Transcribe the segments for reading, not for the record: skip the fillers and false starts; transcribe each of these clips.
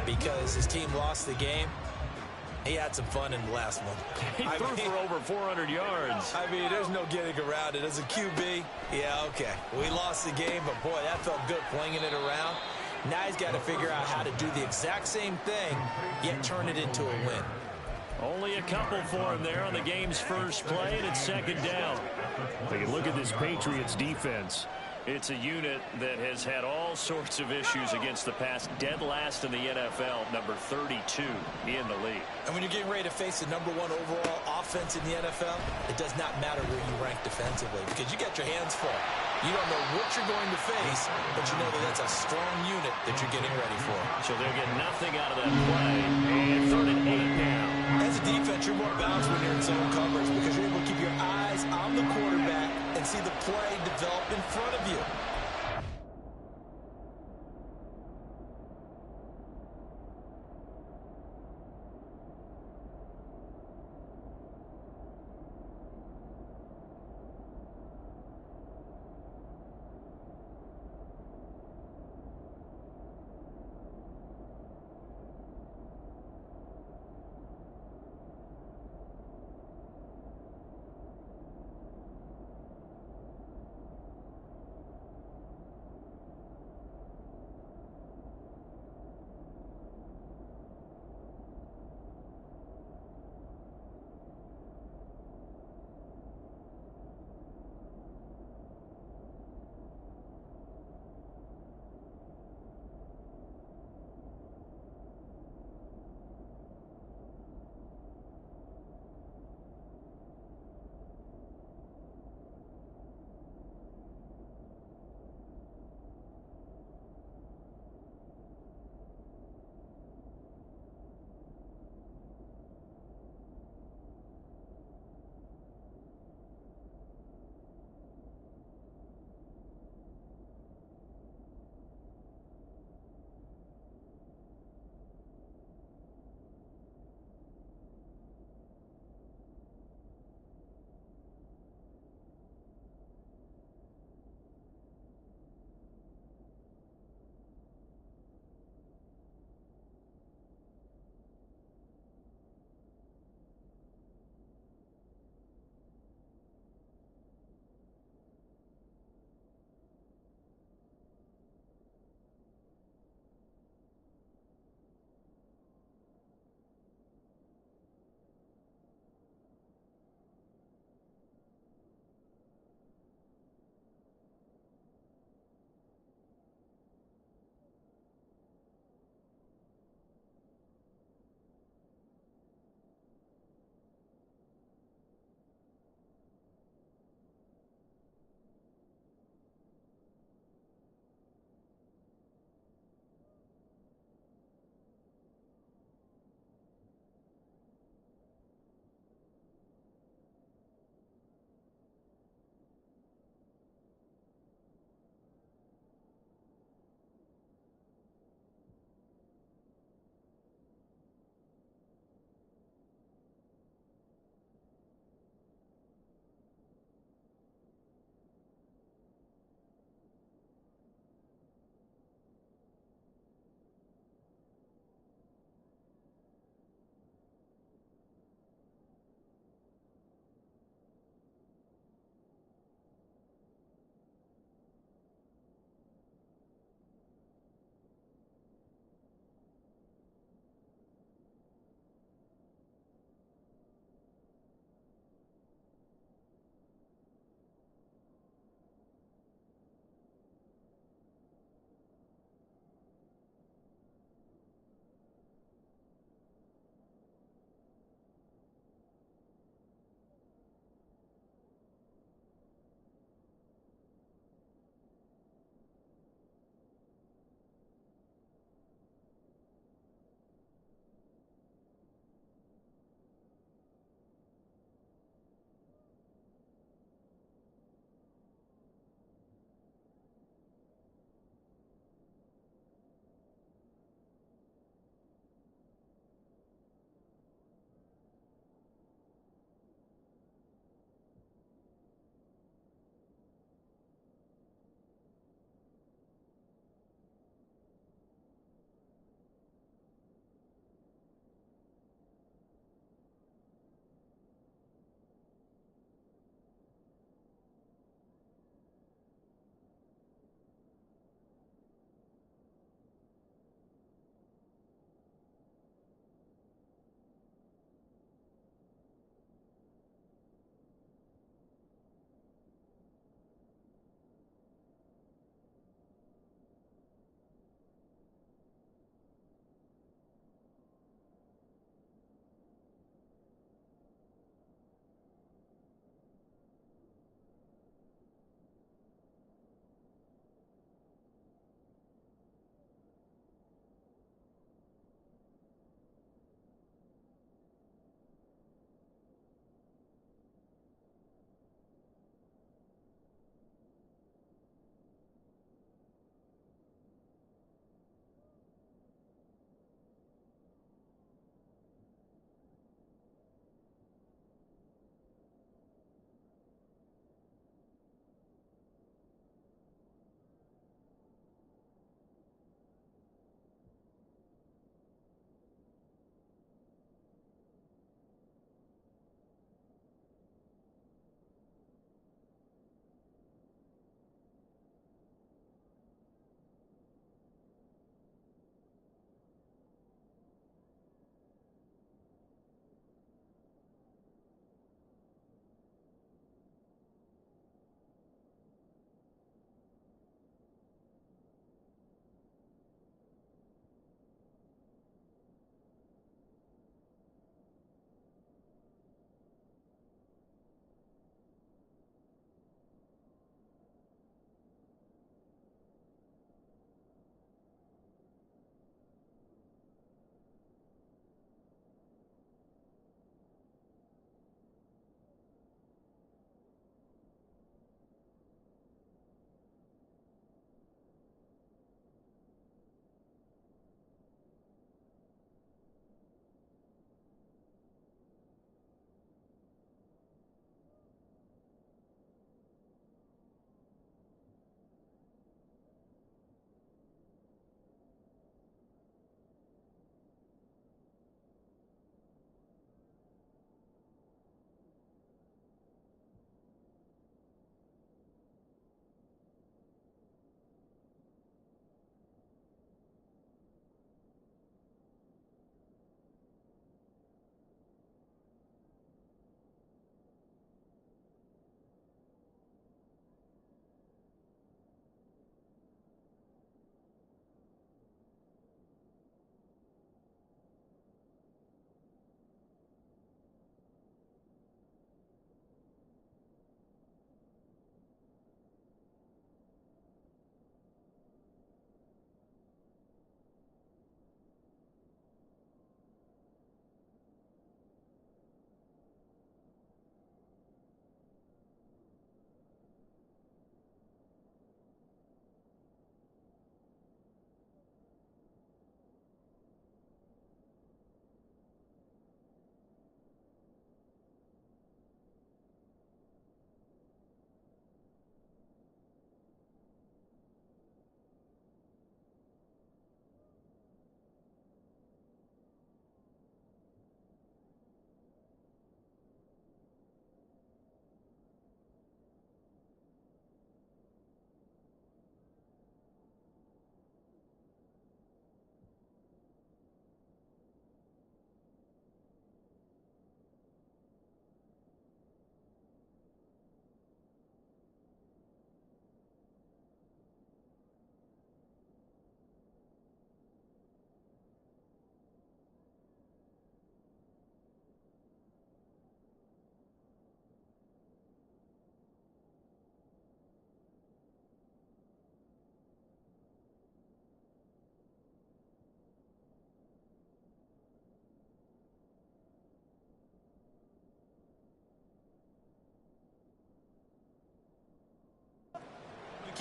because his team lost the game. He had some fun in the last one. He threw for over 400 yards. I mean, there's no getting around it. As a QB, yeah, okay. We lost the game, but boy, that felt good flinging it around. Now he's got to figure out how to do the exact same thing, yet turn it into a win. Only a couple for him there on the game's first play, and it's second down. Take a look at this Patriots defense. It's a unit that has had all sorts of issues against the pass. Dead last in the NFL, number 32 in the league. And when you're getting ready to face the #1 overall offense in the NFL, it does not matter where you rank defensively because you got your hands full. You don't know what you're going to face, but you know that that's a strong unit that you're getting ready for. So they'll get nothing out of that play. And 3rd and 8 now. As a defense, you're more balanced when you're in zone coverage because you're able to keep your eyes on the quarterback and see the play develop in front of you.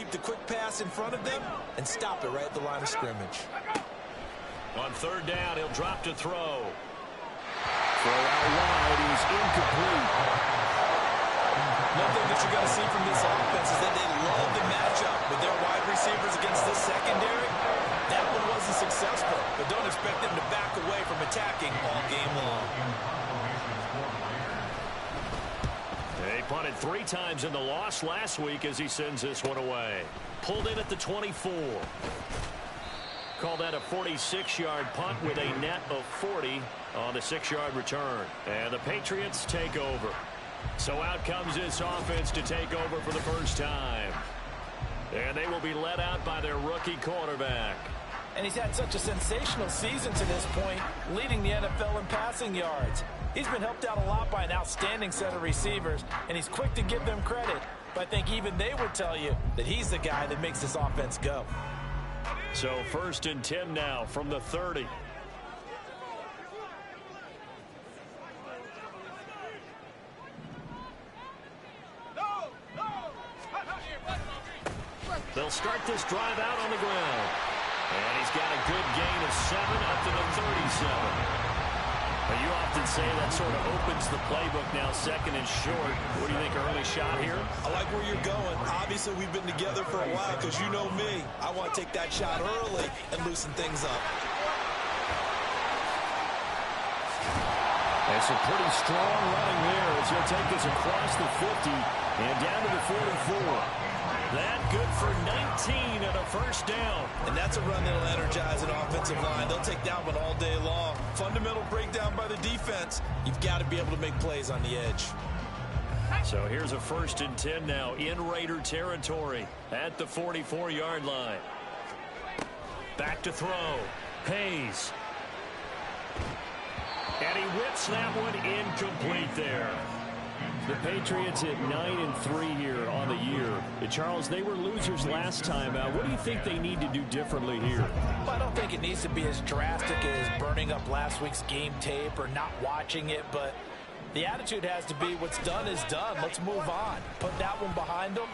keep the quick pass in front of them and stop it right at the line of scrimmage. On third down, he'll drop to throw. Throw out wide is incomplete. One thing that you're going to see from this offense is that they love the matchup with their wide receivers against this secondary. That one wasn't successful, but don't expect them to back away from attacking all game long. They punted 3 times in the loss last week as he sends this one away. Pulled in at the 24. Call that a 46-yard punt with a net of 40 on the 6-yard return. And the Patriots take over. So out comes this offense to take over for the first time. And they will be led out by their rookie quarterback. And he's had such a sensational season to this point, leading the NFL in passing yards. He's been helped out a lot by an outstanding set of receivers, and he's quick to give them credit. But I think even they would tell you that he's the guy that makes this offense go. So 1st and 10 now from the 30. They'll start this drive out on the ground. And he's got a good gain of 7 up to the 37. But you often say that sort of opens the playbook now, 2nd and short. What do you think, early shot here? I like where you're going. Obviously, we've been together for a while because you know me. I want to take that shot early and loosen things up. That's a pretty strong running there as he'll take this across the 50 and down to the 44. That good for 19 and a first down. And that's a run that'll energize an offensive line. They'll take that one all day long. Fundamental breakdown by the defense. You've got to be able to make plays on the edge. So here's a 1st and 10 now in Raider territory at the 44-yard line. Back to throw. Hayes. And he whips that one incomplete there. The Patriots at 9-3 here on the year. Charles, they were losers last time out. What do you think they need to do differently here? Well, I don't think it needs to be as drastic as burning up last week's game tape or not watching it, but the attitude has to be what's done is done. Let's move on. Put that one behind them,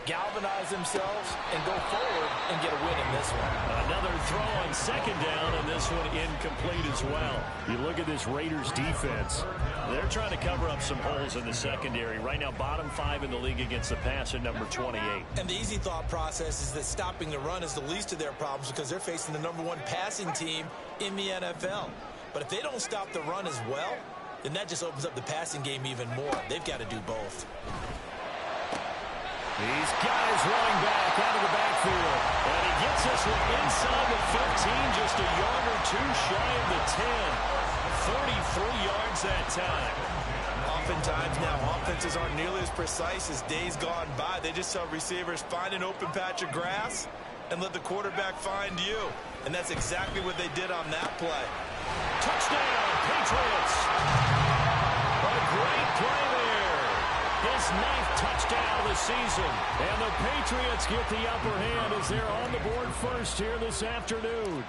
galvanize themselves, and go forward and get a win in this one. Another throw on 2nd down, and this one incomplete as well. You look at this Raiders defense. They're trying to cover up some holes in the secondary. Right now, bottom 5 in the league against the pass at number 28. And the easy thought process is that stopping the run is the least of their problems because they're facing the number 1 passing team in the NFL. But if they don't stop the run as well, then that just opens up the passing game even more. They've got to do both. These guys running back out of the backfield. And he gets this one inside the 15, just a yard or 2 shy of the 10. 33 yards that time. Oftentimes now, offenses aren't nearly as precise as days gone by. They just tell receivers, find an open patch of grass and let the quarterback find you. And that's exactly what they did on that play. Touchdown, Patriots. A great play there. His 9th touchdown of the season. And the Patriots get the upper hand as they're on the board first here this afternoon.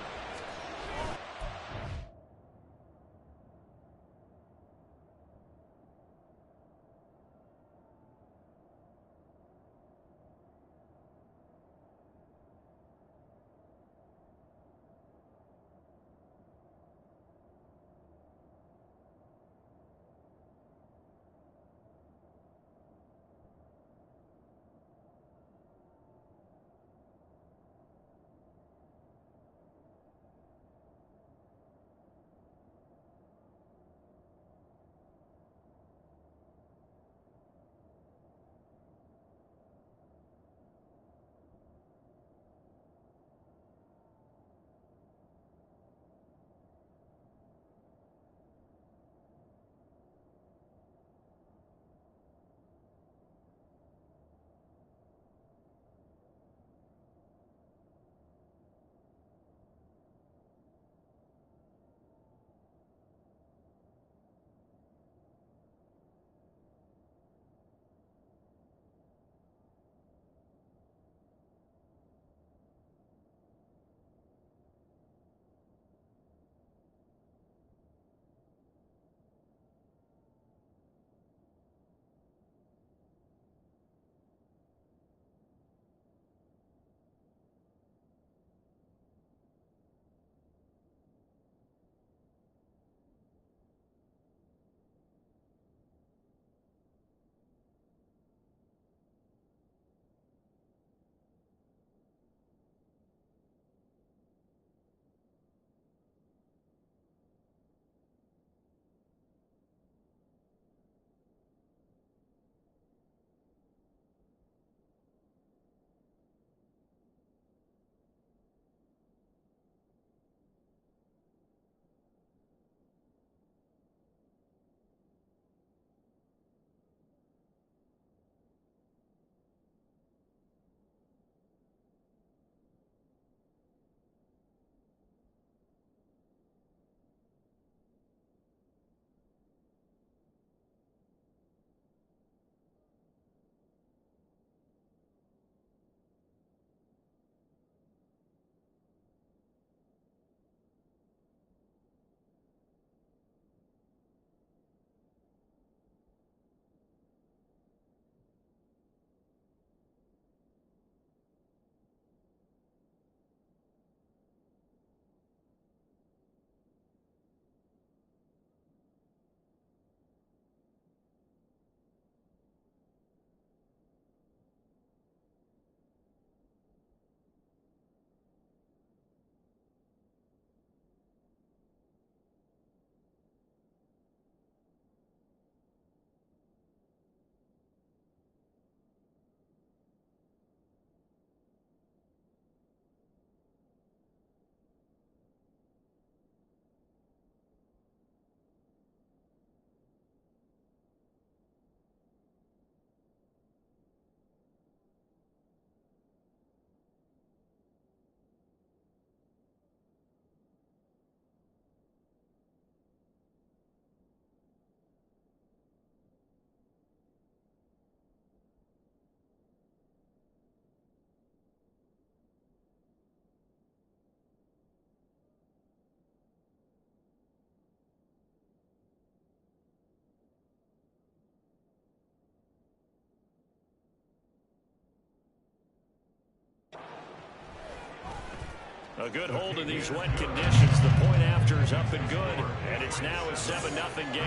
A good hold in these wet conditions. The point after is up and good, and it's now a 7-0 game.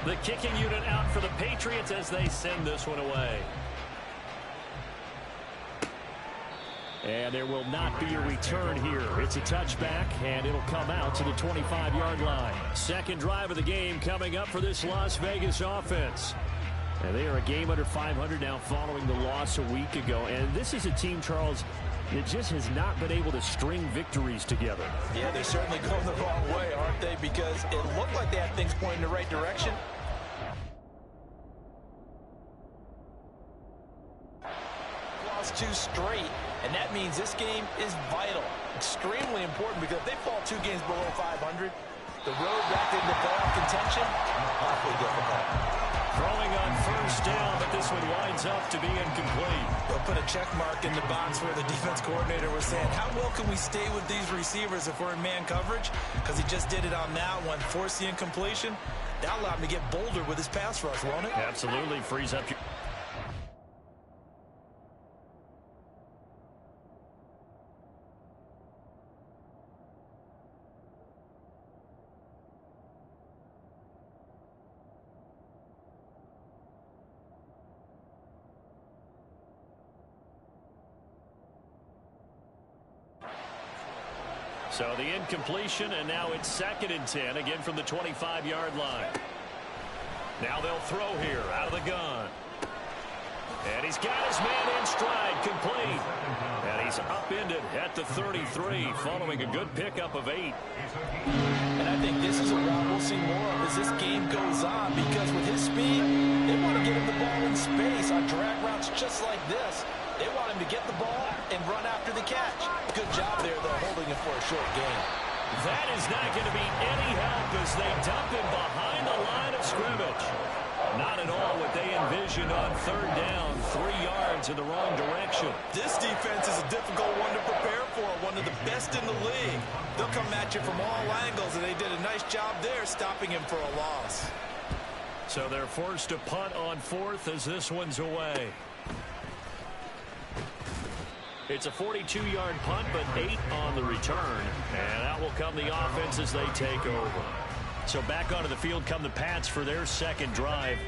The kicking unit out for the Patriots as they send this one away. And there will not be a return here. It's a touchback, and it'll come out to the 25-yard line. Second drive of the game coming up for this Las Vegas offense. And they are a game under 500 now following the loss a week ago. And this is a team, Charles, that just has not been able to string victories together. Yeah, they're certainly going the wrong way, aren't they? Because it looked like they had things pointing in the right direction. Lost 2 straight, and that means this game is vital. Extremely important, because if they fall 2 games below 500, the road back into playoff contention, awfully difficult. Throwing on first down, but this one winds up to be incomplete. They'll put a check mark in the box where the defense coordinator was saying, how well can we stay with these receivers if we're in man coverage? Because he just did it on that one, forced the incompletion. That allowed him to get bolder with his pass rush, won't it? Absolutely frees up your... So the incompletion, and now it's 2nd and 10, again from the 25-yard line. Now they'll throw here out of the gun. And he's got his man in stride, complete. And he's upended at the 33, following a good pickup of 8. And I think this is a route we'll see more of as this game goes on, because with his speed, they want to get him the ball in space on drag routes just like this. They want him to get the ball and run after the catch. Good job there, though, holding it for a short gain. That is not going to be any help as they dump him behind the line of scrimmage. Not at all what they envisioned on 3rd down, 3 yards in the wrong direction. This defense is a difficult one to prepare for, one of the best in the league. They'll come at you from all angles, and they did a nice job there stopping him for a loss. So they're forced to punt on 4th as this one's away. It's a 42-yard punt, but 8 on the return. And out will come the offense as they take over. So back onto the field come the Pats for their 2nd drive.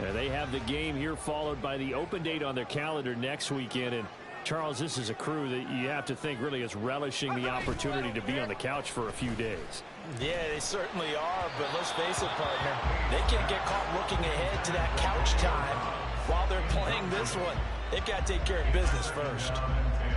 And they have the game here followed by the open date on their calendar next weekend. And Charles, this is a crew that you have to think really is relishing the opportunity to be on the couch for a few days. Yeah, they certainly are, but let's face it, partner. They can't get caught looking ahead to that couch time while they're playing this one. They've got to take care of business first.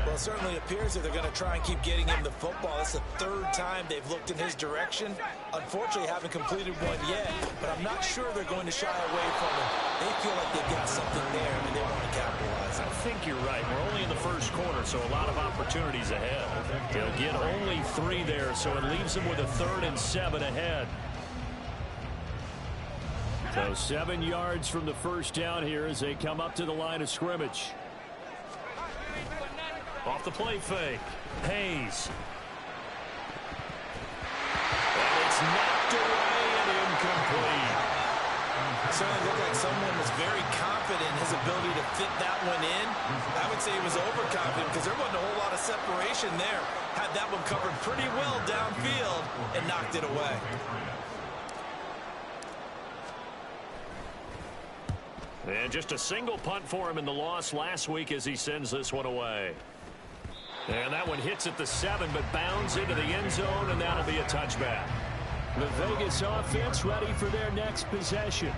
Well, it certainly appears that they're going to try and keep getting him the football. That's the 3rd time they've looked in his direction. Unfortunately, haven't completed one yet, but I'm not sure they're going to shy away from him. They feel like they've got something there, and they want to capitalize on it. I think you're right. We're only in the 1st quarter, so a lot of opportunities ahead. They'll get only 3 there, so it leaves them with a 3rd and 7 ahead. So 7 yards from the first down here as they come up to the line of scrimmage. Off the play fake. Hayes. And it's knocked away and incomplete. It certainly looked like someone was very confident in his ability to fit that one in. I would say he was overconfident because there wasn't a whole lot of separation there. Had that one covered pretty well downfield and knocked it away. And just a single punt for him in the loss last week as he sends this one away. And that one hits at the 7, but bounds into the end zone, and that'll be a touchback. The Vegas offense ready for their next possession.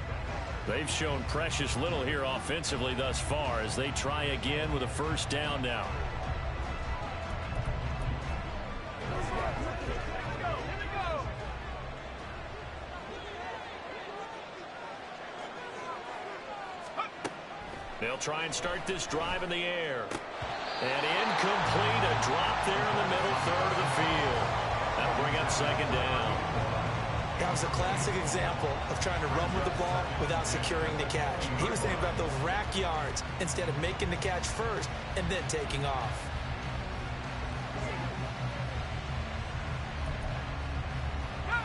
They've shown precious little here offensively thus far as they try again with a 1st down now. They'll try and start this drive in the air. And incomplete, a drop there in the middle 3rd of the field. That'll bring up 2nd down. That was a classic example of trying to run with the ball without securing the catch. He was thinking about those rack yards instead of making the catch first and then taking off.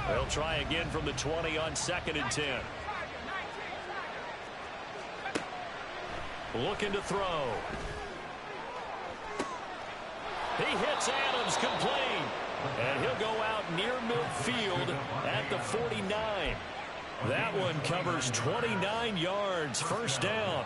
They'll try again from the 20 on 2nd and 10. Looking to throw. He hits Adams complete. And he'll go out near midfield at the 49. That one covers 29 yards, first down.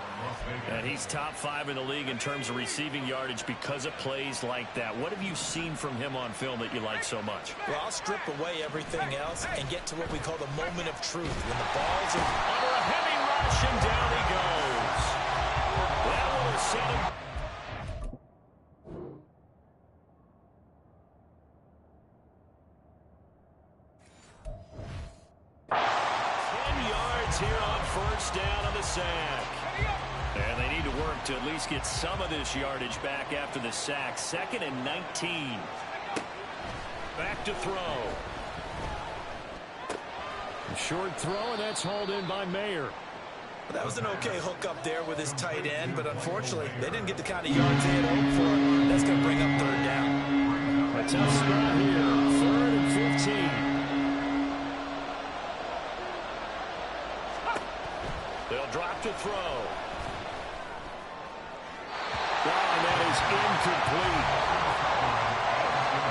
And he's top 5 in the league in terms of receiving yardage because of plays like that. What have you seen from him on film that you like so much? Well, I'll strip away everything else and get to what we call the moment of truth. When the ball's under a heavy rush, and down he goes. That will set him. Here on first down on the sack. And they need to work to at least get some of this yardage back after the sack. 2nd and 19. Back to throw. A short throw, and that's hauled in by Mayer. That was an okay hook up there with his tight end, but unfortunately, they didn't get the kind of yards they had hoped for. That's going to bring up 3rd down. A tough spot here. 3rd and 15. They'll drop to throw. And that is incomplete.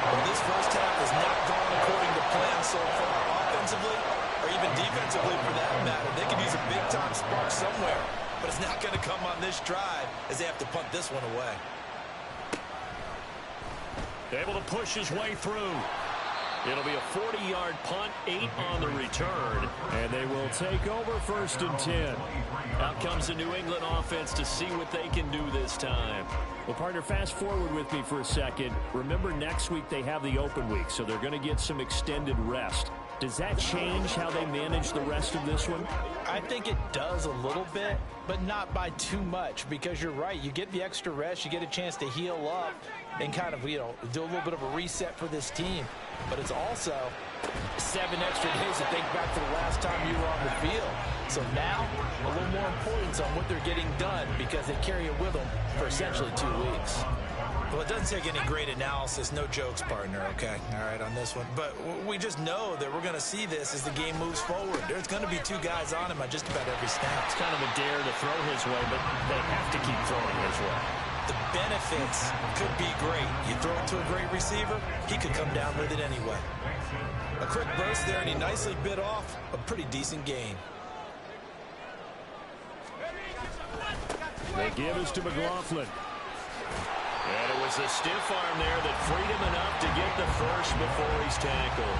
Well, this first half has not gone according to plan so far, offensively or even defensively for that matter. They could use a big-time spark somewhere, but it's not going to come on this drive as they have to punt this one away. Able to push his way through. It'll be a 40-yard punt, 8 on the return. And they will take over 1st and 10. Out comes the New England offense to see what they can do this time. Well, partner, fast forward with me for a second. Remember, next week they have the open week, so they're going to get some extended rest. Does that change how they manage the rest of this one? I think it does a little bit, but not by too much, because you're right. You get the extra rest, you get a chance to heal up and kind of, do a little bit of a reset for this team. But it's also 7 extra days to think back to the last time you were on the field. So now, a little more importance on what they're getting done because they carry it with them for essentially 2 weeks. Well, it doesn't take any great analysis, no jokes, partner, okay? All right, on this one. But we just know that we're going to see this as the game moves forward. There's going to be 2 guys on him on just about every snap. It's kind of a dare to throw his way, but they have to keep throwing his way. The benefits could be great. You throw it to a great receiver, he could come down with it anyway. A quick burst there, and he nicely bit off a pretty decent gain. They give us to McLaughlin. And it was a stiff arm there that freed him enough to get the first before he's tackled.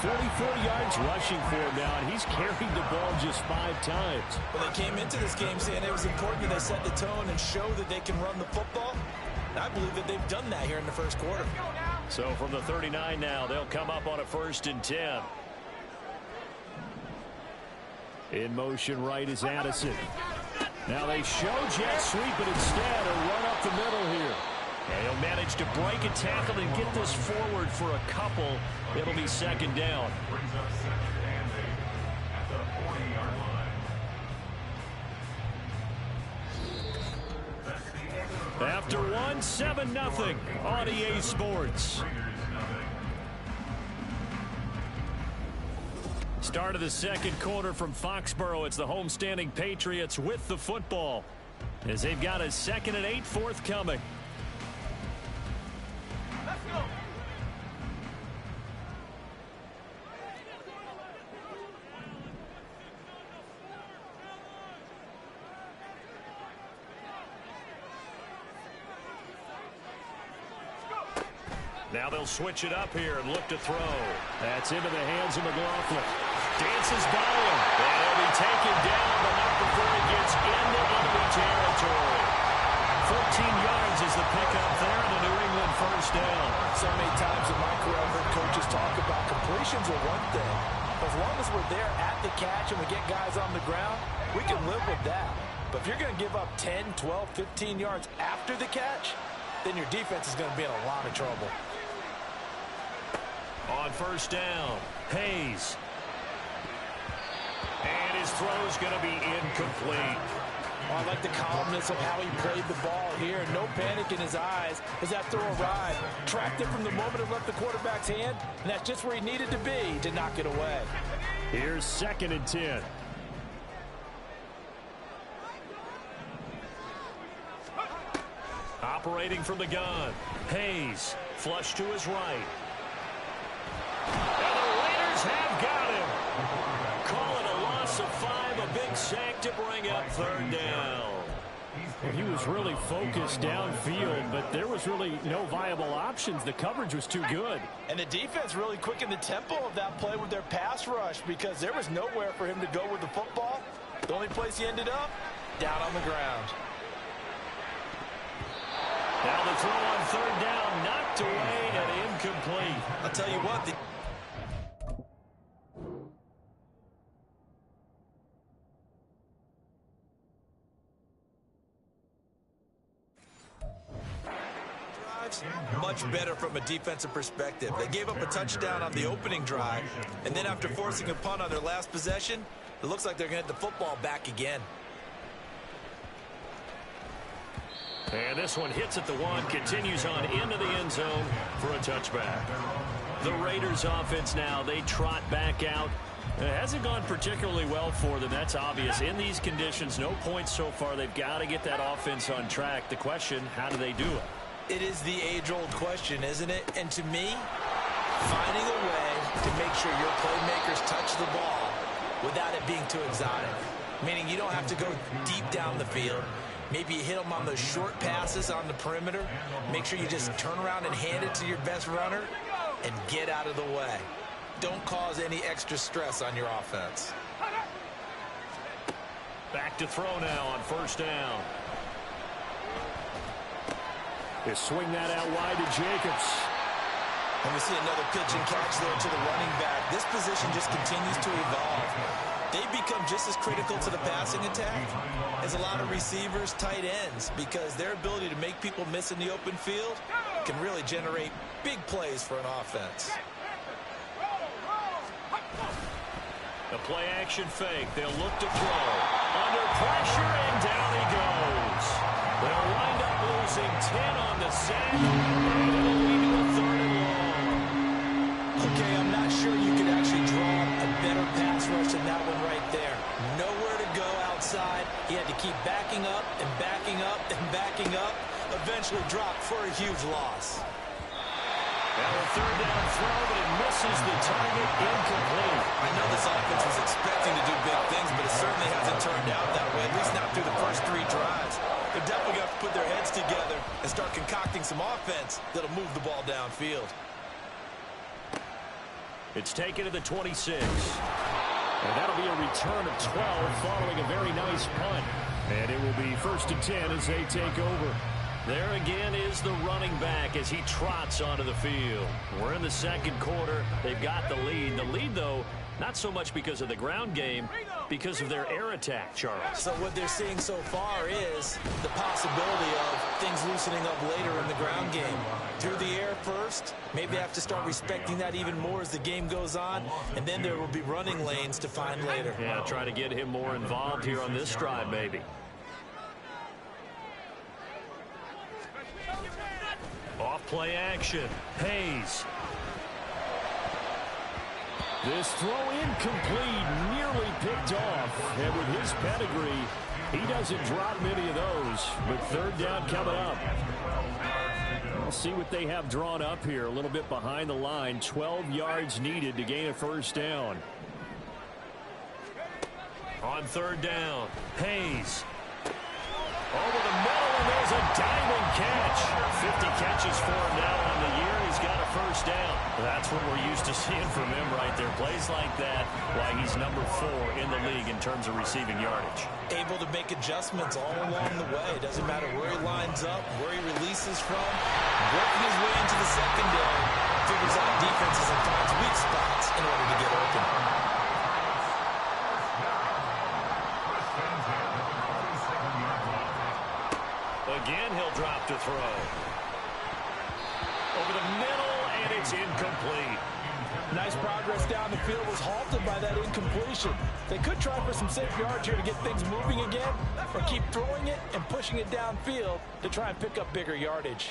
44 yards rushing for him now, and he's carried the ball just 5 times. Well, they came into this game saying it was important that they set the tone and show that they can run the football. And I believe that they've done that here in the first quarter. So from the 39 now, they'll come up on a 1st and 10. In motion right is Addison. Now they show jet sweep, but instead a run up the middle here. And he'll manage to break a tackle and get this forward for a couple. It'll be 2nd down. After 1, 7-0 on EA Sports. Start of the 2nd quarter from Foxborough. It's the homestanding Patriots with the football as they've got a 2nd and 8 forthcoming. Let's go. Now they'll switch it up here and look to throw. That's into the hands of McLaughlin. Dances by him. And he'll be taken down, but not before he gets into enemy territory. 14 yards is the pickup there, and the New England first down. So many times in my career, I've heard coaches talk about completions are one thing. As long as we're there at the catch and we get guys on the ground, we can live with that. But if you're going to give up 10, 12, 15 yards after the catch, then your defense is going to be in a lot of trouble. On first down, Hayes. And his throw's going to be incomplete. Oh, I like the calmness of how he played the ball here. No panic in his eyes as that throw arrived. Tracked it from the moment it left the quarterback's hand, and that's just where he needed to be to knock it away. Here's 2nd and 10. Operating from the gun. Hayes, flush to his right. And the Raiders have got him. Call it a loss of 5, a big sack to bring up 3rd down. He was really focused downfield, but there was really no viable options. The coverage was too good. And the defense really quickened the tempo of that play with their pass rush because there was nowhere for him to go with the football. The only place he ended up, down on the ground. Now the throw on 3rd down, knocked away and incomplete. I'll tell you what, much better from a defensive perspective. They gave up a touchdown on the opening drive, and then after forcing a punt on their last possession, it looks like they're going to get the football back again. And this one hits at the 1, continues on into the end zone for a touchback. The Raiders offense now, they trot back out. It hasn't gone particularly well for them. That's obvious. In these conditions, no points so far. They've got to get that offense on track. The question, how do they do it? It is the age-old question, isn't it? And to me, finding a way to make sure your playmakers touch the ball without it being too exotic. Meaning you don't have to go deep down the field. Maybe you hit them on those short passes on the perimeter. Make sure you just turn around and hand it to your best runner and get out of the way. Don't cause any extra stress on your offense. Back to throw now on 1st down. They swing that out wide to Jacobs. And we see another pitch and catch there to the running back. This position just continues to evolve. They become just as critical to the passing attack as a lot of receivers, tight ends, because their ability to make people miss in the open field can really generate big plays for an offense. The play action fake. They'll look to throw. Under pressure, and down he goes. They'll wind up losing 10 on the sack, and it'll lead to a 3rd and long. Okay, I'm not sure you could actually draw a better pass rush than that one right there. Nowhere to go outside. He had to keep backing up and backing up and backing up. Eventually dropped for a huge loss. Now a 3rd down throw, but it misses the target, incomplete. I know this offense was expecting to do big things, but it certainly hasn't turned out that way, at least not through the first 3 drives. They're definitely going to have to put their heads together and start concocting some offense that'll move the ball downfield. It's taken to the 26. And that'll be a return of 12 following a very nice punt. And it will be 1st and 10 as they take over. There again is the running back as he trots onto the field. We're in the 2nd quarter. They've got the lead. The lead, though, not so much because of the ground game, because of their air attack, Charles. So what they're seeing so far is the possibility of things loosening up later in the ground game. Through the air first, maybe they have to start respecting that even more as the game goes on, and then there will be running lanes to find later. Yeah, try to get him more involved here on this drive, maybe. Off play action. Hayes. This throw incomplete, nearly picked off. And with his pedigree, he doesn't drop many of those. But 3rd down coming up. We'll see what they have drawn up here. A little bit behind the line. 12 yards needed to gain a 1st down. On 3rd down, Hayes. Over the middle, and there's a diamond catch. 50 catches for him now on the year. He's got a 1st down. That's what we're used to seeing from him right there. Plays like that, why he's number 4 in the league in terms of receiving yardage. Able to make adjustments all along the way. Doesn't matter where he lines up, where he releases from. Working his way into the secondary. Figures out defenses and finds weak spots in order to get open. Again, he'll drop to throw. Over the middle, and it's incomplete. Nice progress down the field was halted by that incompletion. They could try for some safe yards here to get things moving again, or keep throwing it and pushing it downfield to try and pick up bigger yardage.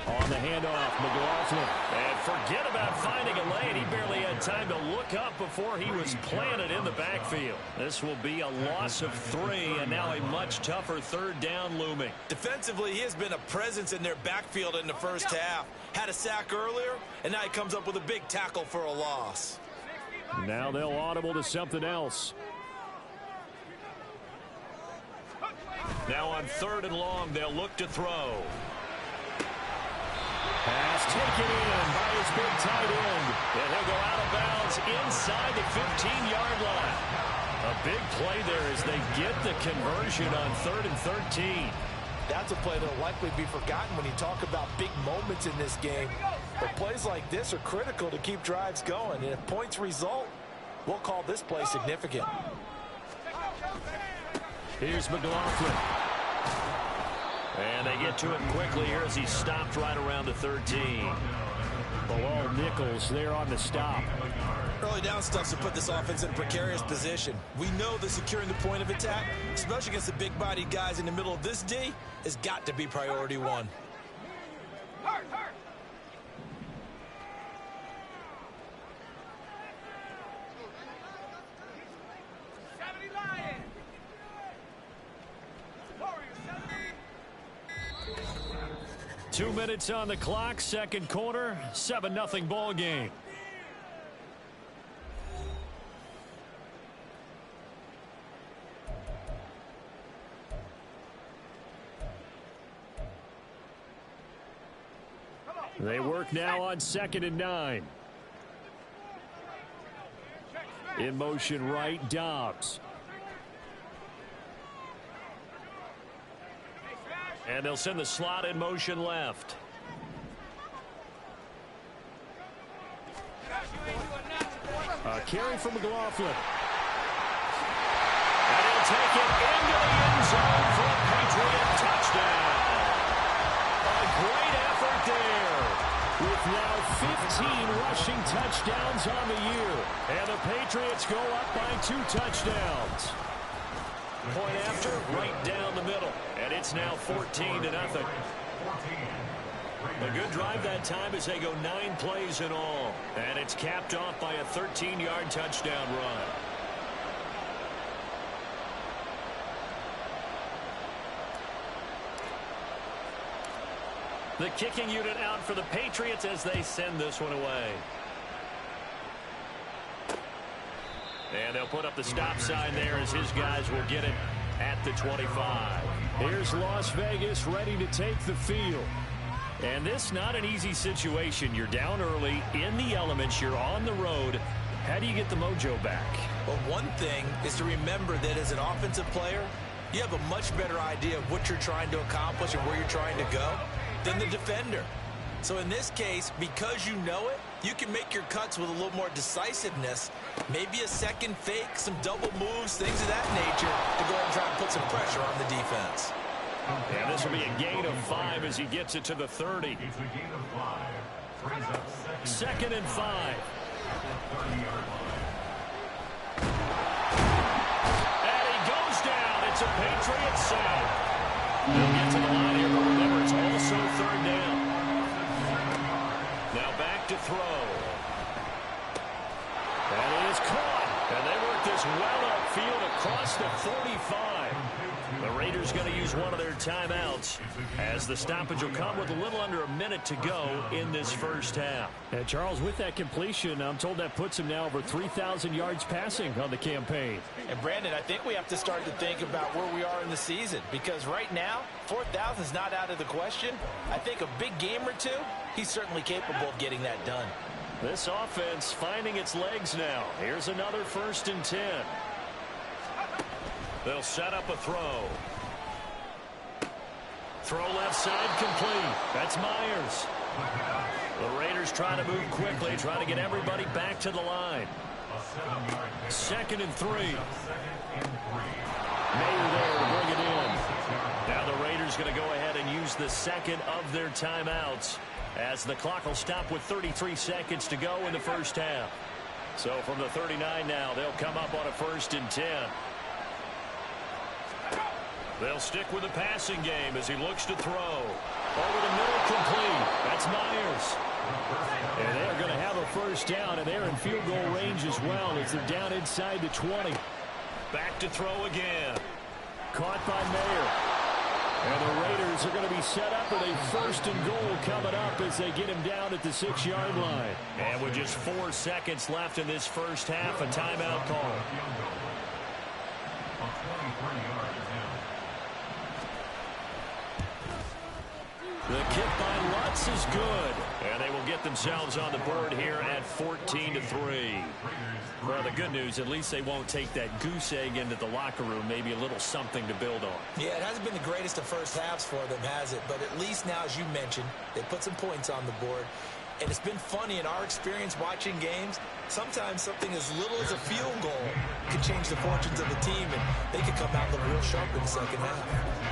On the handoff, McLaughlin. And forget about finding a lane. He barely had time to look up before he was planted in the backfield. This will be a loss of 3, and now a much tougher third down looming. Defensively, he has been a presence in their backfield in the first half. Had a sack earlier, and now he comes up with a big tackle for a loss. Now they'll audible to something else. Now on 3rd and long, they'll look to throw. Pass taken in by his big tight end. And he'll go out of bounds inside the 15-yard line. A big play there as they get the conversion on 3rd and 13. That's a play that will likely be forgotten when you talk about big moments in this game. But plays like this are critical to keep drives going. And if points result, we'll call this play significant. Here's McLaughlin. And they get to it quickly here as he's stopped right around the 13. Bilal Nichols there on the stop. Early down stuff to put this offense in a precarious position. We know that securing the point of attack, especially against the big-bodied guys in the middle of this D, has got to be priority 1. Two minutes on the clock, second quarter, 7-0 ball game. They work now on 2nd and 9. In motion right, Dobbs. And they'll send the slot in motion left. A carry from McLaughlin. And he'll take it into the end zone for a Patriot touchdown. A great effort there. With now 15 rushing touchdowns on the year. And the Patriots go up by 2 touchdowns. Point after, right down the middle. And it's now 14-0. A good drive that time as they go 9 plays in all. And it's capped off by a 13-yard touchdown run. The kicking unit out for the Patriots as they send this one away. And they'll put up the stop sign there as his guys will get it at the 25. Here's Las Vegas ready to take the field. And this not an easy situation. You're down early, in the elements, you're on the road. How do you get the mojo back? Well, one thing is to remember that as an offensive player, you have a much better idea of what you're trying to accomplish and where you're trying to go than the defender. So in this case, because you know it, you can make your cuts with a little more decisiveness, maybe a second fake, some double moves, things of that nature to go and try and put some pressure on the defense. And this will be a gain of 5 as he gets it to the 30. 2nd and 5. And he goes down. It's a Patriot sack. They'll get to the line here, but remember, it's also 3rd down. Now back to throw. And it is caught. And they work this well upfield across the 45. The Raiders going to use one of their timeouts as the stoppage will come with a little under a minute to go in this first half. And Charles, with that completion, I'm told that puts him now over 3,000 yards passing on the campaign. And Brandon, I think we have to start to think about where we are in the season, because right now 4,000 is not out of the question. I think a big game or two, he's certainly capable of getting that done. This offense finding its legs now. Here's another 1st and 10. They'll set up a throw. Throw left side complete. That's Myers. The Raiders trying to move quickly, trying to get everybody back to the line. 2nd and 3. Mayer there to bring it in. Now the Raiders going to go ahead and use the second of their timeouts as the clock will stop with 33 seconds to go in the first half. So from the 39 now, they'll come up on a 1st and 10. They'll stick with the passing game as he looks to throw. Over the middle, complete. That's Myers. And they're going to have a first down, and they're in field goal range as well as they're down inside the 20. Back to throw again. Caught by Mayer. And the Raiders are going to be set up with a 1st and goal coming up as they get him down at the 6-yard line. And with just 4 seconds left in this first half, a timeout call. The kick by Lutz is good. And they will get themselves on the board here at 14-3. Well, the good news, at least they won't take that goose egg into the locker room. Maybe a little something to build on. Yeah, it hasn't been the greatest of first halves for them, has it? But at least now, as you mentioned, they put some points on the board. And it's been funny in our experience watching games. Sometimes something as little as a field goal can change the fortunes of the team, and they could come out looking real sharp in the second half.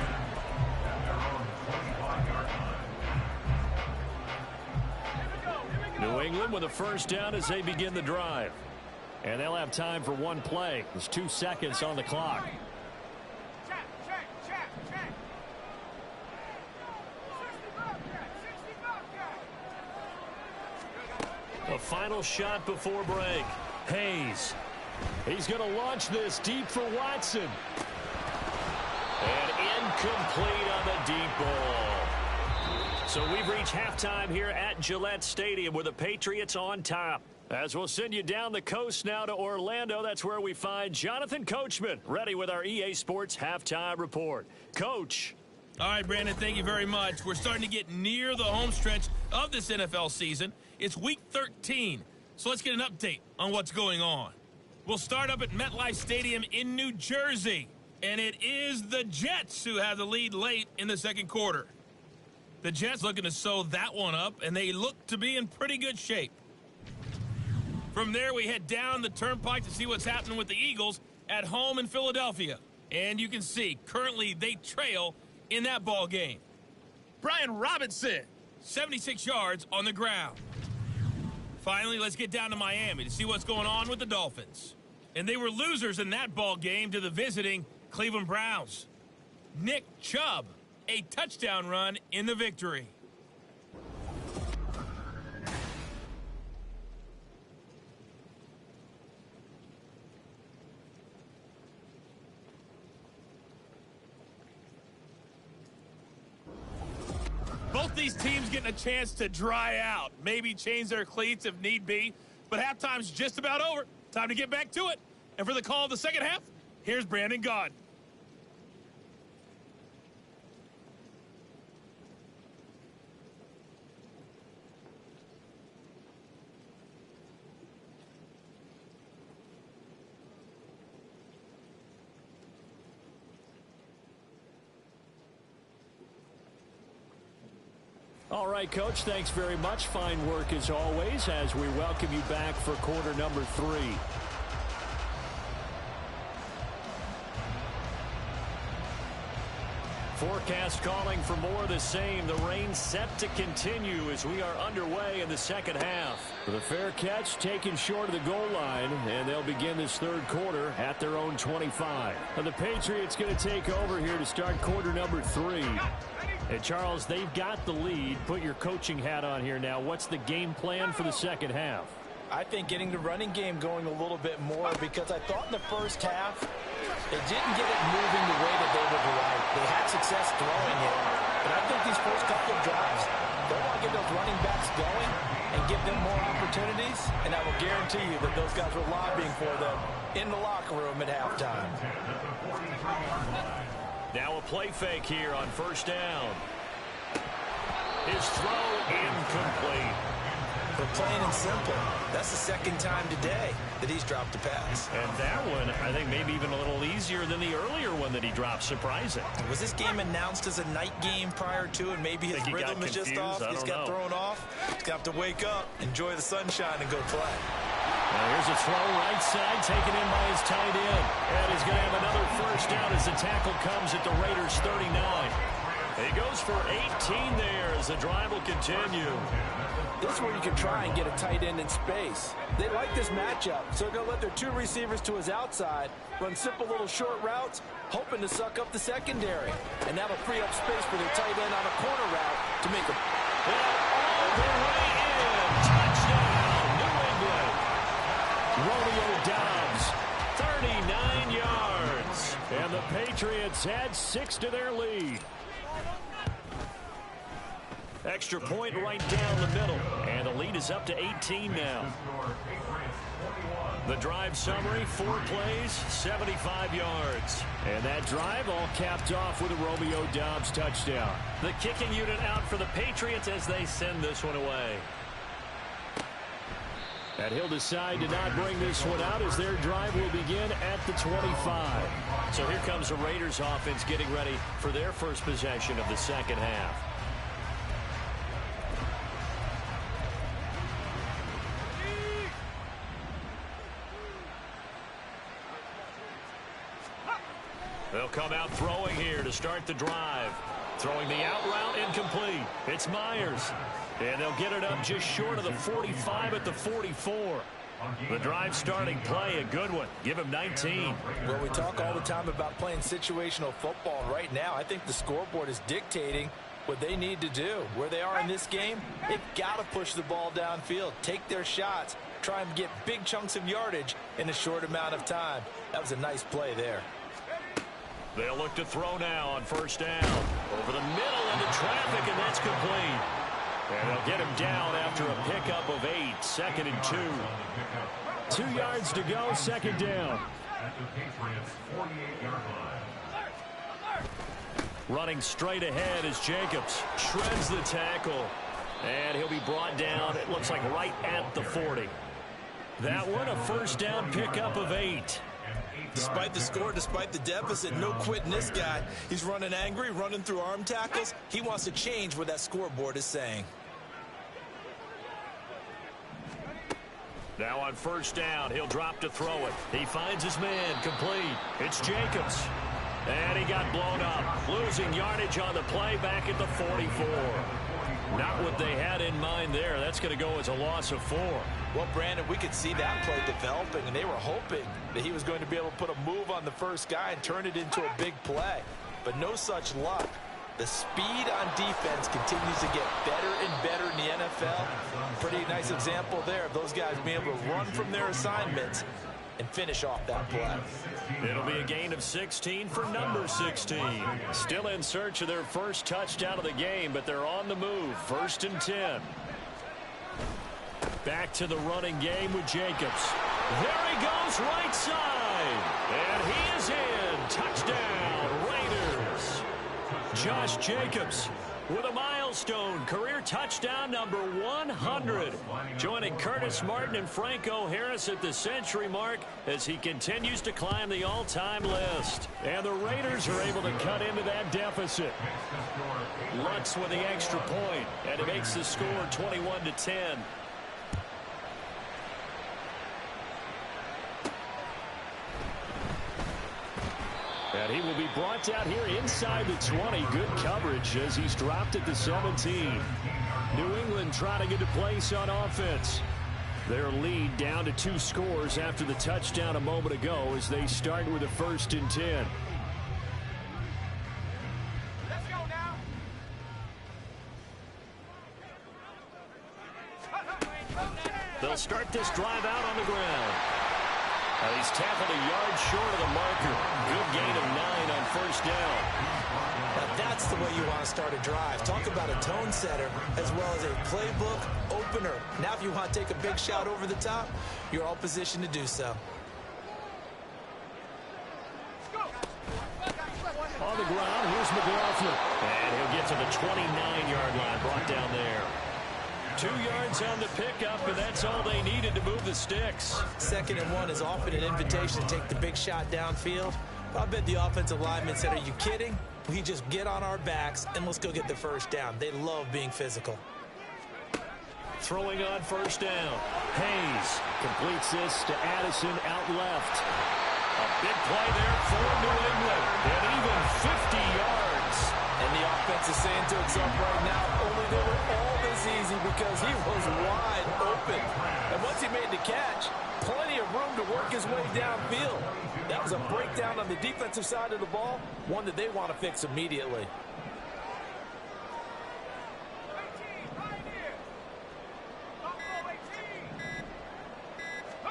New England with a first down as they begin the drive. And they'll have time for one play. There's 2 seconds on the clock. A final shot before break. Hayes. He's going to launch this deep for Watson. And incomplete on the deep ball. So we've reached halftime here at Gillette Stadium with the Patriots on top. As we'll send you down the coast now to Orlando, that's where we find Jonathan Coachman, ready with our EA Sports Halftime Report. Coach. All right, Brandon, thank you very much. We're starting to get near the home stretch of this NFL season. It's Week 13, so let's get an update on what's going on. We'll start up at MetLife Stadium in New Jersey, and it is the Jets who have the lead late in the second quarter. The Jets looking to sew that one up, and they look to be in pretty good shape. From there, we head down the turnpike to see what's happening with the Eagles at home in Philadelphia. And you can see, currently, they trail in that ball game. Brian Robinson, 76 yards on the ground. Finally, let's get down to Miami to see what's going on with the Dolphins. And they were losers in that ball game to the visiting Cleveland Browns. Nick Chubb, a touchdown run in the victory. Both these teams getting a chance to dry out, maybe change their cleats if need be, but halftime's just about over. Time to get back to it. And for the call of the second half, here's Brandon Gaudin. All right, Coach, thanks very much. Fine work as always as we welcome you back for quarter number 3. Forecast calling for more of the same. The rain set to continue as we are underway in the second half. The fair catch taken short of the goal line, and they'll begin this third quarter at their own 25. And the Patriots going to take over here to start quarter number 3. And, Charles, they've got the lead. Put your coaching hat on here now. What's the game plan for the second half? I think getting the running game going a little bit more, because I thought in the first half they didn't get it moving the way that they would like. They had success throwing it, but I think these first couple of drives, they want to get those running backs going and give them more opportunities, and I will guarantee you that those guys were lobbying for them in the locker room at halftime. Now a play fake here on first down. His throw incomplete. But plain and simple, that's the second time today that he's dropped a pass. And that one, I think, maybe even a little easier than the earlier one that he dropped. Surprising. Was this game announced as a night game prior to, and maybe his rhythm is just off? He's got thrown off. He's got to wake up, enjoy the sunshine, and go play. Now here's a throw right side, taken in by his tight end. And he's going to have another first down as the tackle comes at the Raiders' 39. He goes for 18 there as the drive will continue. This is where you can try and get a tight end in space. They like this matchup, so they're going to let their two receivers to his outside run simple little short routes, hoping to suck up the secondary. And that'll free up space for their tight end on a corner route to make a... all the way in. Touchdown, New England. Romeo Doubs, 39 yards. And the Patriots add 6 to their lead. Extra point right down the middle. And the lead is up to 18 now. The drive summary, 4 plays, 75 yards. And that drive all capped off with a Romeo Doubs touchdown. The kicking unit out for the Patriots as they send this one away. And he'll decide to not bring this one out as their drive will begin at the 25. So here comes the Raiders offense getting ready for their first possession of the second half. They'll come out throwing here to start the drive. Throwing the out route incomplete. It's Myers. And they'll get it up just short of the 45 at the 44. The drive starting play, a good one. Give him 19. Well, we talk all the time about playing situational football. Right now, I think the scoreboard is dictating what they need to do. Where they are in this game, they've got to push the ball downfield, take their shots, try and get big chunks of yardage in a short amount of time. That was a nice play there. They'll look to throw now on first down. Over the middle into traffic, and that's complete. And they'll get him down after a pickup of 8, 2nd and 2. 2 yards to go, second down. Running straight ahead is Jacobs. Shreds the tackle. And he'll be brought down, it looks like right at the 40. That one, a first down pickup of 8. Despite the score, despite the deficit, no quitting this guy. He's running angry, running through arm tackles. He wants to change what that scoreboard is saying. Now on first down, he'll drop to throw it. He finds his man, complete. It's Jacobs. And he got blown up. Losing yardage on the play back at the 44. Not what they had in mind there. That's going to go as a loss of 4. Well, Brandon, we could see that play developing, and they were hoping that he was going to be able to put a move on the first guy and turn it into a big play. But no such luck. The speed on defense continues to get better and better in the NFL. Pretty nice example there of those guys being able to run from their assignments and finish off that play. It'll be a gain of 16 for number 16. Still in search of their first touchdown of the game, but they're on the move. 1st and 10. Back to the running game with Jacobs. There he goes, right side. And he is in. Touchdown, Raiders. Josh Jacobs with a milestone career touchdown number 100. Joining Curtis Martin and Franco Harris at the century mark as he continues to climb the all-time list. And the Raiders are able to cut into that deficit. Lutz with the extra point, and it makes the score 21-10. And he will be brought down here inside the 20. Good coverage as he's dropped at the 17. New England trying to get a place on offense. Their lead down to 2 scores after the touchdown a moment ago as they start with a 1st and 10. Let's go now. They'll start this drive out on the ground. He's tackled a yard short of the marker. Good gain of 9 on first down. Now that's the way you want to start a drive. Talk about a tone setter as well as a playbook opener. Now if you want to take a big shot over the top, you're all positioned to do so. On the ground, here's McLaughlin. And he'll get to the 29-yard line, brought down there. 2 yards on the pickup, and that's all they needed to move the sticks. 2nd and 1 is often an invitation to take the big shot downfield. I bet the offensive lineman said, are you kidding? We just get on our backs and let's go get the first down. They love being physical. Throwing on first down. Hayes completes this to Addison out left. A big play there for New England. And even 50 yards. And the offense is saying to itself right now, only they were all this easy because he was wide open. And once he made the catch, plenty of room to work his way downfield. That was a breakdown on the defensive side of the ball, one that they want to fix immediately.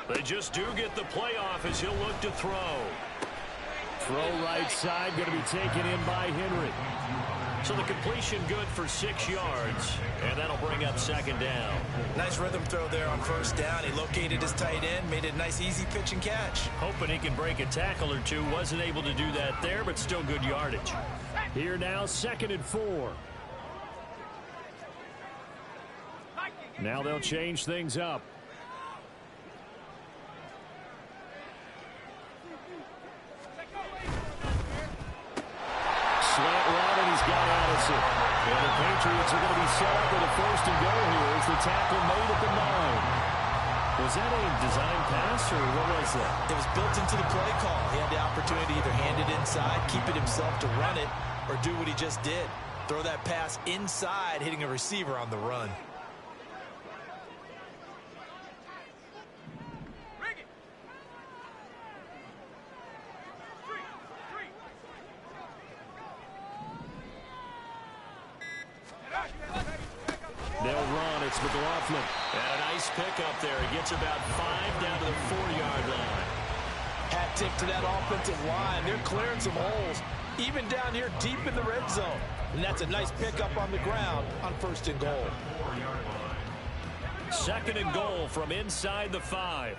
They just do get the playoff as he'll look to throw. Throw right side, going to be taken in by Henry. So the completion good for 6 yards, and that'll bring up second down. Nice rhythm throw there on first down. He located his tight end, made it a nice easy pitch and catch. Hoping he can break a tackle or two. Wasn't able to do that there, but still good yardage. Here now, 2nd and 4. Now they'll change things up. Slant route, and he's got Addison. And the Patriots are going to be set up with a 1st and goal here as the tackle made at the 9. Was that a design pass, or what was that? It was built into the play call. He had the opportunity to either hand it inside, keep it himself to run it, or do what he just did. Throw that pass inside, hitting a receiver on the run. They'll run. It's McLaughlin. And a nice pickup there. He gets about 5 down to the 4-yard line. Hat tip to that offensive line. They're clearing some holes, even down here deep in the red zone. And that's a nice pickup on the ground on 1st and goal. 2nd and goal from inside the 5.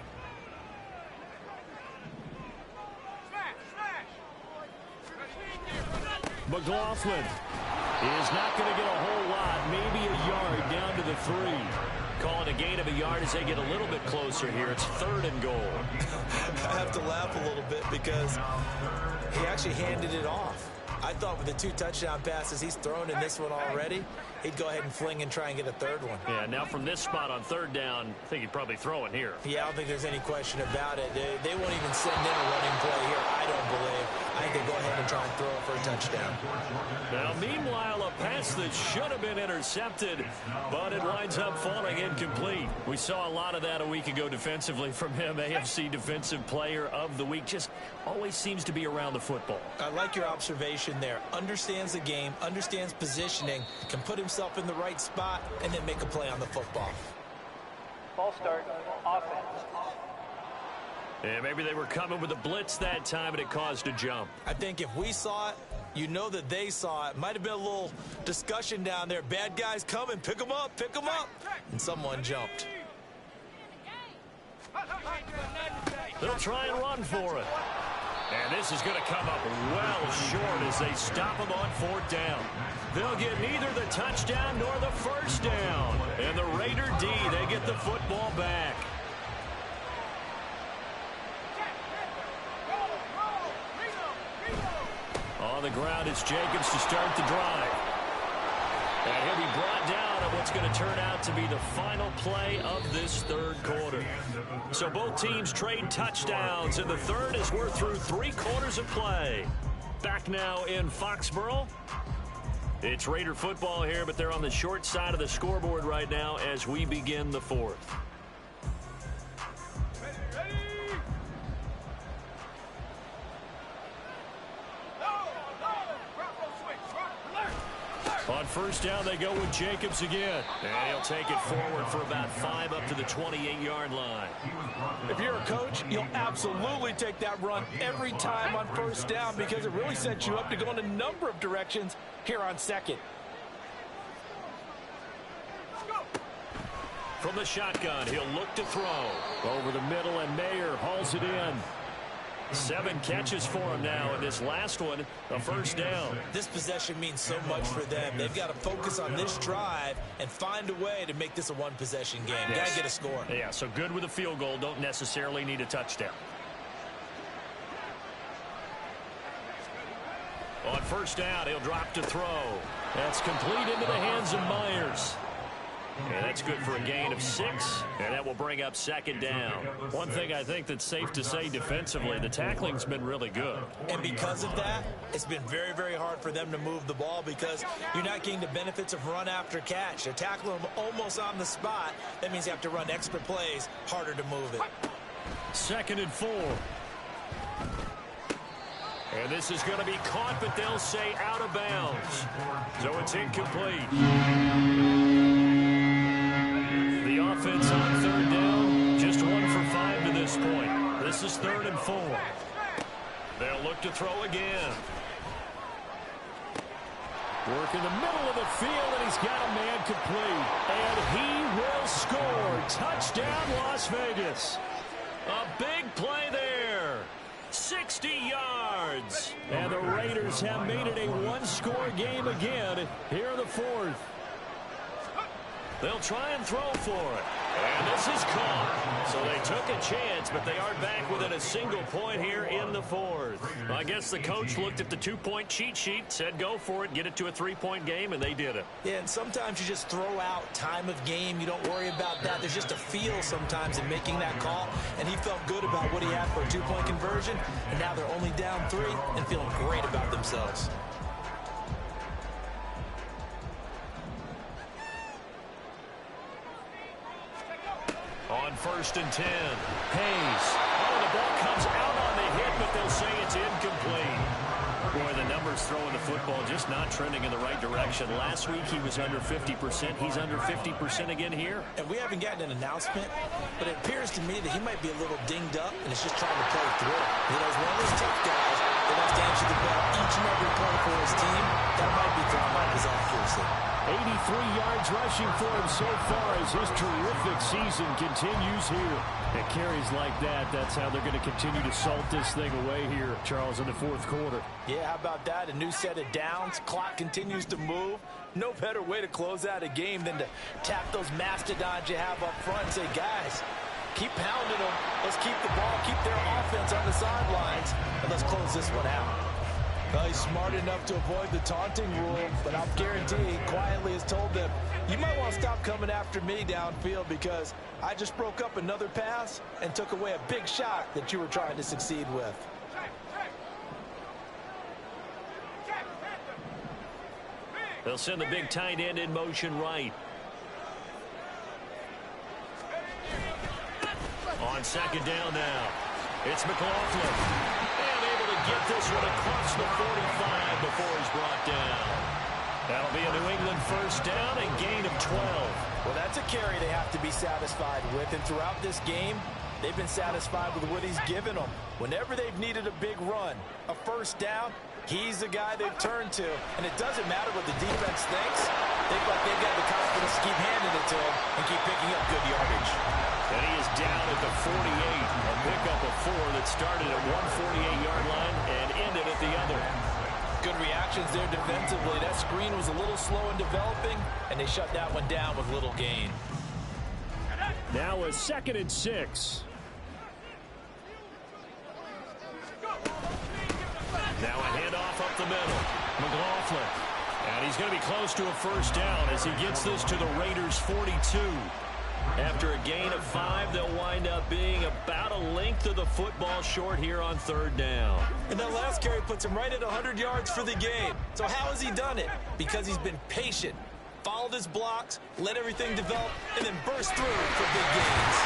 McLaughlin is not going to get a whole lot, maybe a yard down to the 3. Calling a gain of a yard as they get a little bit closer here. It's 3rd and goal. I have to laugh a little bit because he actually handed it off. I thought with the 2 touchdown passes he's thrown in this one already, he'd go ahead and fling and try and get a 3rd one. Yeah, now from this spot on 3rd down, I think he'd probably throw it here. Yeah, I don't think there's any question about it. They won't even send in a running play here, I don't believe. I think they go ahead and try and throw it for a touchdown. Now, meanwhile, a pass that should have been intercepted, but it winds up falling incomplete. We saw a lot of that a week ago defensively from him. AFC Defensive Player of the Week. Just always seems to be around the football. I like your observation there. Understands the game, understands positioning, can put himself in the right spot, and then make a play on the football. False start, offense. And maybe they were coming with a blitz that time, and it caused a jump. I think if we saw it, you know that they saw it. Might have been a little discussion down there. Bad guys coming, pick them up, pick them up. And someone jumped. They'll try and run for it. And this is going to come up well short as they stop him on 4th down. They'll get neither the touchdown nor the 1st down. And the Raider D, they get the football back. On the ground, it's Jacobs to start the drive. And he'll be brought down on what's going to turn out to be the final play of this 3rd quarter. So both teams trade touchdowns in the 3rd as we're through 3 quarters of play. Back now in Foxborough. It's Raider football here, but they're on the short side of the scoreboard right now as we begin the 4th. On 1st down, they go with Jacobs again. And he'll take it forward for about 5 up to the 28-yard line. If you're a coach, you'll absolutely take that run every time on 1st down because it really sets you up to go in a number of directions here on 2nd. From the shotgun, he'll look to throw. Over the middle, and Mayer hauls it in. 7 catches for him now, and this last one, a 1st down. This possession means so much for them. They've got to focus on this drive and find a way to make this a one-possession game. Yes. Got to get a score. Yeah, so good with a field goal. Don't necessarily need a touchdown. On 1st down, he'll drop to throw. That's complete into the hands of Myers. And that's good for a gain of 6, and that will bring up second down. One thing I think that's safe to say defensively, the tackling's been really good. And because of that, it's been very, very hard for them to move the ball because you're not getting the benefits of run after catch. They're tackling them almost on the spot. That means you have to run extra plays, harder to move it. 2nd and 4. And this is going to be caught, but they'll say out of bounds. So it's incomplete. The offense on 3rd down, just 1 for 5 to this point. This is 3rd and 4. They'll look to throw again. Work in the middle of the field, and he's got a man complete. And he will score. Touchdown, Las Vegas. A big play there. 60 yards. And the Raiders have made it a one-score game again here in the 4th. They'll try and throw for it. And this is caught. So they took a chance, but they aren't back within a single point here in the 4th. I guess the coach looked at the 2-point cheat sheet, said go for it, get it to a 3-point game, and they did it. Yeah, and sometimes you just throw out time of game. You don't worry about that. There's just a feel sometimes in making that call, and he felt good about what he had for a 2-point conversion, and now they're only down 3 and feeling great about themselves. On 1st and 10. Hayes. Oh, the ball comes out on the hit, but they'll say it's incomplete. Boy, the numbers throwing the football just not trending in the right direction. Last week he was under 50%. He's under 50% again here. And we haven't gotten an announcement, but it appears to me that he might be a little dinged up and is just trying to play through it. You know, he's one of those tough guys that has to answer the bell each and every play for his team. That might be throwing off his accuracy. 83 yards rushing for him so far as his terrific season continues here. And carries like that, that's how they're going to continue to salt this thing away here, Charles, in the 4th quarter. Yeah, how about that? A new set of downs. Clock continues to move. No better way to close out a game than to tap those mastodons you have up front and say, guys, keep pounding them. Let's keep the ball, keep their offense on the sidelines, and let's close this one out. Well, he's smart enough to avoid the taunting rule, but I'll guarantee he quietly has told them, you might want to stop coming after me downfield because I just broke up another pass and took away a big shot that you were trying to succeed with. They'll send the big tight end in motion right. On 2nd down now. It's McLaughlin. Get this one across the 45 before he's brought down. That'll be a New England 1st down and gain of 12. Well, that's a carry they have to be satisfied with. And throughout this game, they've been satisfied with what he's given them. Whenever they've needed a big run, a 1st down, he's the guy they've turned to. And it doesn't matter what the defense thinks. They've got the confidence to keep handing it to him and keep picking up good yardage. And he is down at the 48. A pickup of 4 that started at 148-yard line and ended at the other. Good reactions there defensively. That screen was a little slow in developing, and they shut that one down with little gain. Now a 2nd and 6. Now a handoff up the middle. McLaughlin. And he's going to be close to a 1st down as he gets this to the Raiders' 42. After a gain of 5, they'll wind up being about a length of the football short here on 3rd down. And that last carry puts him right at 100 yards for the game. So how has he done it? Because he's been patient, followed his blocks, let everything develop, and then burst through for big gains.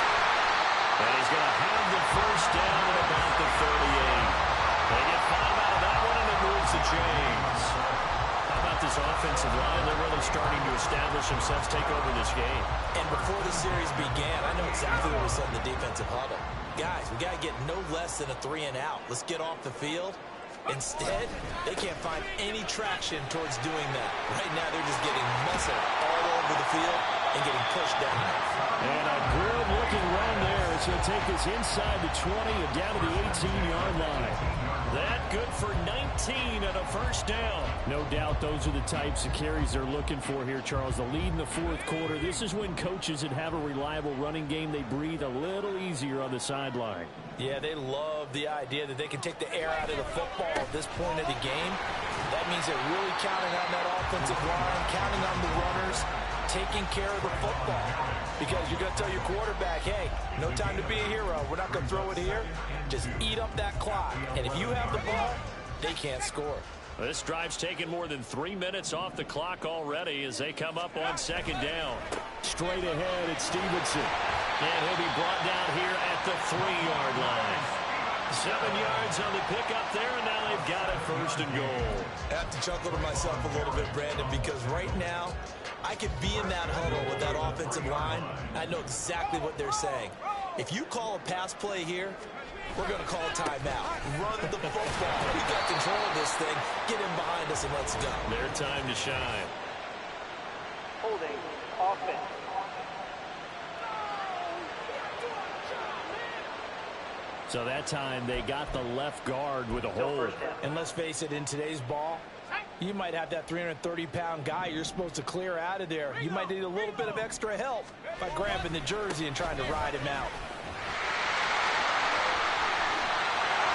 And he's going to have the 1st down at about the 38. They get 5 out of that one, and it moves the chains. How about this offensive line? They're really starting to establish themselves, take over this game. And before the series began, I know exactly what we said in the defensive huddle. Guys, we got to get no less than a 3 and out. Let's get off the field. Instead, they can't find any traction towards doing that. Right now, they're just getting muscle all over the field and getting pushed down. And a good-looking run there. It's going to take us inside the 20 and down to the 18-yard line. That good for 19 and a 1st down. No doubt those are the types of carries they're looking for here, Charles. The lead in the 4th quarter. This is when coaches that have a reliable running game, they breathe a little easier on the sideline. Yeah, they love the idea that they can take the air out of the football at this point of the game. That means they're really counting on that offensive line, counting on the runners, taking care of the football. Because you're going to tell your quarterback, hey, no time to be a hero. We're not going to throw it here. Just eat up that clock. And if you have the ball, they can't score. This drive's taken more than 3 minutes off the clock already as they come up on second down. Straight ahead, it's Stevenson. And he'll be brought down here at the 3-yard line. 7 yards on the pickup there, and now they've got it first and goal. I have to chuckle to myself a little bit, Brandon, because right now I could be in that huddle with that offensive line. I know exactly what they're saying. If you call a pass play here, we're going to call a timeout. Run the football. We got control of this thing. Get him behind us and let's go. Their time to shine. Holding offense. So that time they got the left guard with a hold. And let's face it, in today's ball, you might have that 330-pound guy you're supposed to clear out of there. You might need a little bit of extra help by grabbing the jersey and trying to ride him out.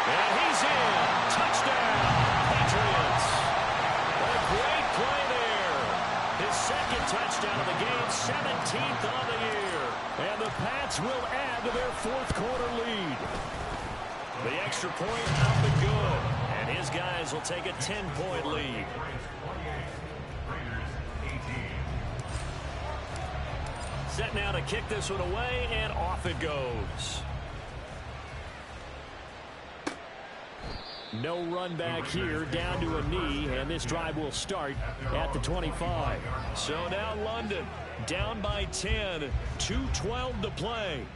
And he's in. Touchdown, Patriots. A great play there. His second touchdown of the game, 17th on the year. And the Pats will add to their fourth quarter lead. The extra point up and good. And his guys will take a 10-point lead. Set now to kick this one away, and off it goes. No run back here, down to a knee, and this drive will start at the 25. So now London down by 10, 2:12 to play.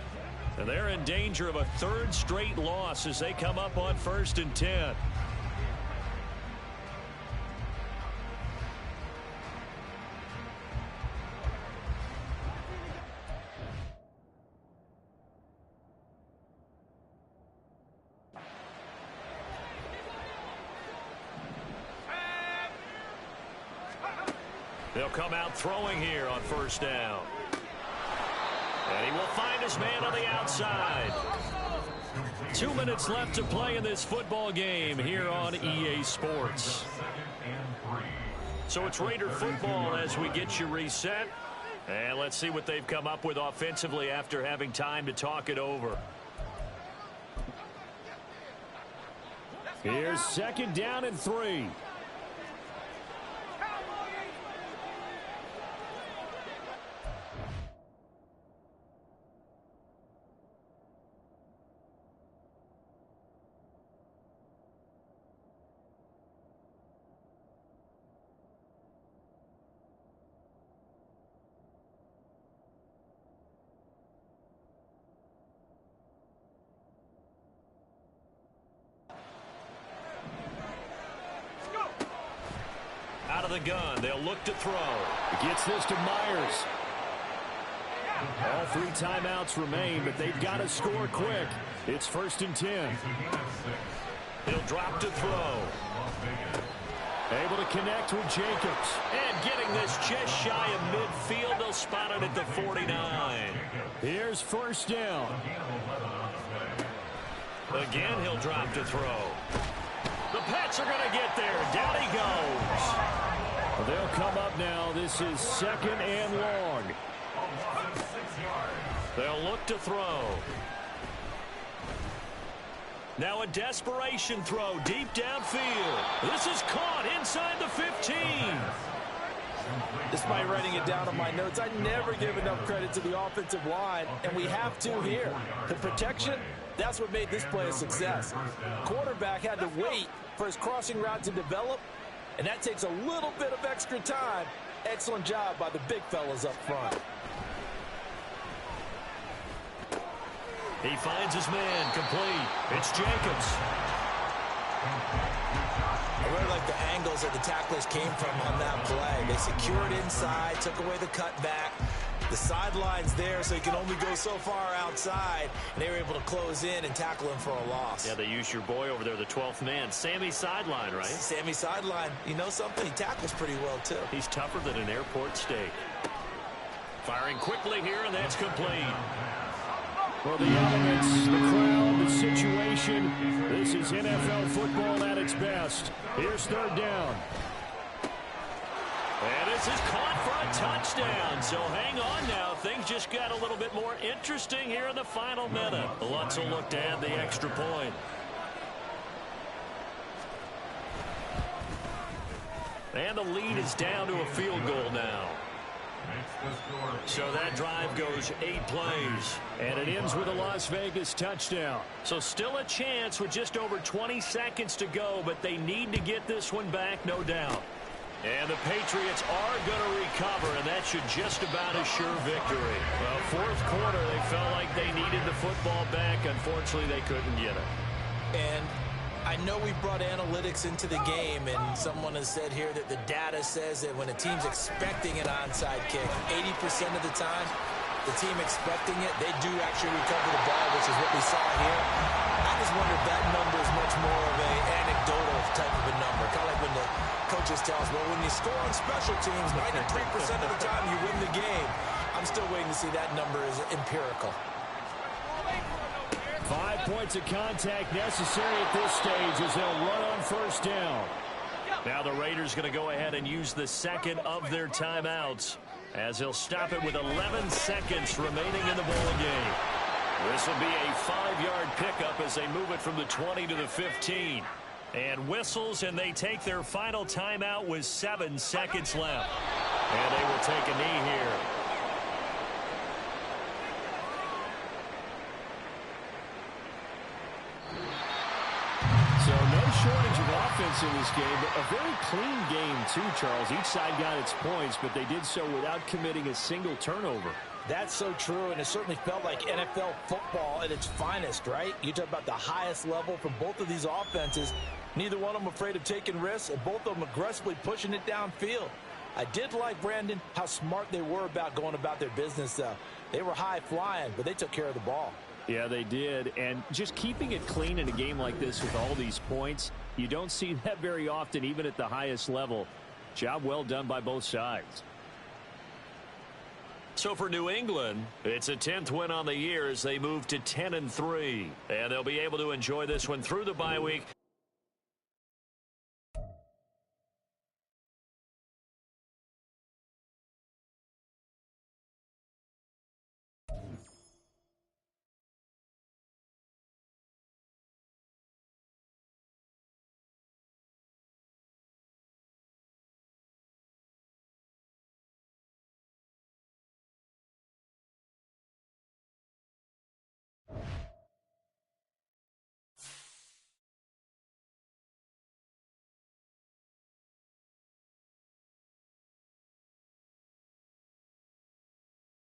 And they're in danger of a third straight loss as they come up on 1st and 10. They'll come out throwing here on 1st down. And he will find his man on the outside. 2 minutes left to play in this football game here on EA Sports. So it's Raider football as we get you reset. And let's see what they've come up with offensively after having time to talk it over. Here's 2nd down and 3. Out of the gun, they'll look to throw. Gets this to Myers. All 3 timeouts remain, but they've got to score quick. It's 1st and 10. He'll drop to throw. Able to connect with Jacobs. And getting this just shy of midfield, they'll spot it at the 49. Here's 1st down. Again, he'll drop to throw. The Pats are going to get there. Down he goes. They'll come up now. This is 2nd and long. They'll look to throw. Now a desperation throw deep downfield. This is caught inside the 15. Despite writing it down on my notes, I never give enough credit to the offensive line, and we have to here. The protection, that's what made this play a success. Quarterback had to wait for his crossing route to develop, and that takes a little bit of extra time. Excellent job by the big fellas up front. He finds his man complete. It's Jacobs. I really like the angles that the tacklers came from on that play. They secured inside, took away the cutback. The sideline's there, so he can only go so far outside. And they were able to close in and tackle him for a loss. Yeah, they used your boy over there, the 12th man. Sammy Sideline, right? Sammy Sideline. You know something? He tackles pretty well, too. He's tougher than an airport steak. Firing quickly here, and that's complete. Well, the elements, the crowd, the situation. This is NFL football at its best. Here's 3rd down. And this is caught for a touchdown. So hang on now. Things just got a little bit more interesting here in the final minute. Lutz will look to add the extra point. And the lead is down to a field goal now. So that drive goes 8 plays. And it ends with a Las Vegas touchdown. So still a chance with just over 20 seconds to go, but they need to get this one back, no doubt. And the Patriots are going to recover, and that should just about assure victory. Well, fourth quarter, they felt like they needed the football back. Unfortunately, they couldn't get it. And I know we brought analytics into the game, and someone has said here that the data says that when a team's expecting an onside kick, 80% of the time, the team expecting it, they do actually recover the ball, which is what we saw here. I just wonder if that number is much more of an anecdotal type of a number. Kind of like when the coaches tell us, well, when you score on special teams, 93% of the time you win the game. I'm still waiting to see that number is empirical. 5 points of contact necessary at this stage as they'll run on first down. Now the Raiders going to go ahead and use the second of their timeouts as they'll stop it with 11 seconds remaining in the ball game. This will be a 5-yard pickup as they move it from the 20 to the 15. And whistles, and they take their final timeout with 7 seconds left. And they will take a knee here. So no shortage of offense in this game, but a very clean game too, Charles. Each side got its points, but they did so without committing a single turnover. That's so true, and it certainly felt like NFL football at its finest, right? You talk about the highest level from both of these offenses. Neither one of them afraid of taking risks, and both of them aggressively pushing it downfield. I did like, Brandon, how smart they were about going about their business, though. They were high-flying, but they took care of the ball. Yeah, they did, and just keeping it clean in a game like this with all these points, you don't see that very often, even at the highest level. Job well done by both sides. So for New England, it's a 10th win on the year as they move to 10-3. And they'll be able to enjoy this one through the bye week.